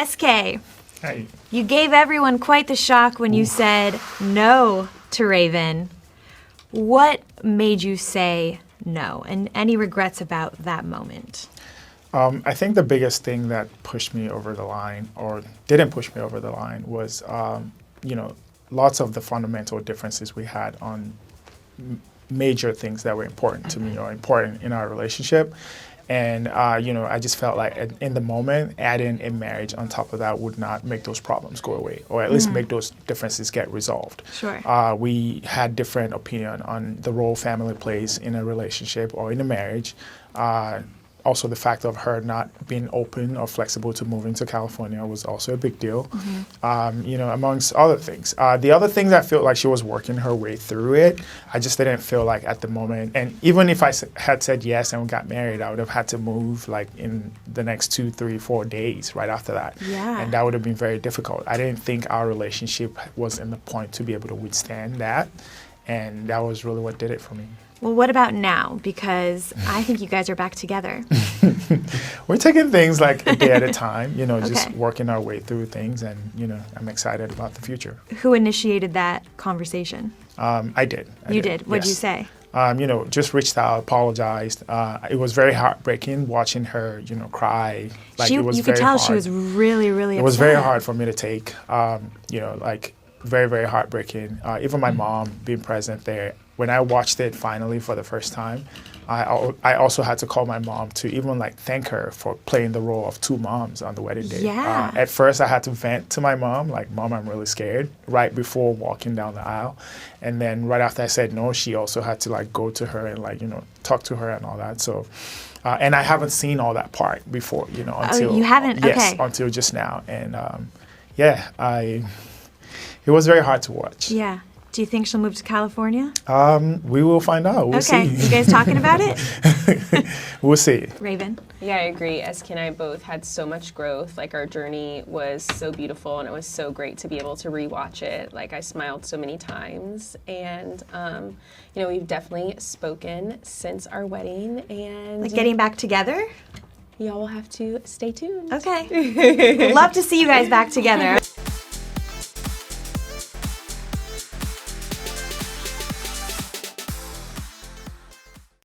SK, Hey. you gave everyone quite the shock when you said no to Raven. What made you say no, and any regrets about that moment? I think the biggest thing that pushed me over the line, or didn't push me over the line, was, lots of the fundamental differences we had on major things that were important to me or important in our relationship. And, I just felt like in the moment, adding a marriage on top of that would not make those problems go away, or at least make those differences get resolved. Sure. We had different opinion on the role family plays in a relationship or in a marriage. Also, the fact of her not being open or flexible to moving to California was also a big deal, amongst other things. The other things, I felt like she was working her way through it. I just didn't feel like at the moment, and even if I had said yes and we got married, I would have had to move like in the next 2, 3, 4 days right after that. Yeah. And that would have been very difficult. I didn't think our relationship was in the point to be able to withstand that. And that was really what did it for me. Well, what about now? Because I think you guys are back together. We're taking things like a day at a time, just Okay. working our way through things. And, I'm excited about the future. Who initiated that conversation? I did. You did? What'd you yes. say? Just reached out, apologized. It was very heartbreaking watching her, cry. Like, it was You could very tell hard. she was really, really upset. It was very hard for me to take, very, very heartbreaking. Even my mom being present there. When I watched it finally for the first time, I also had to call my mom to even thank her for playing the role of two moms on the wedding day. Yeah. At first, I had to vent to my mom, like, Mom, I'm really scared, right before walking down the aisle. And then right after I said no, she also had to go to her and talk to her and all that. So, and I haven't seen all that part before, until you haven't? Yes, Okay. until just now. And it was very hard to watch. Yeah. Do you think she'll move to California? We will find out. We'll Okay. see. You guys talking about it? We'll see. Raven? Yeah, I agree. SK and I both had so much growth. Like, our journey was so beautiful, and it was so great to be able to rewatch it. Like, I smiled so many times. And, we've definitely spoken since our wedding. And Getting back together? y'all will have to stay tuned. Okay. Love to see you guys back together.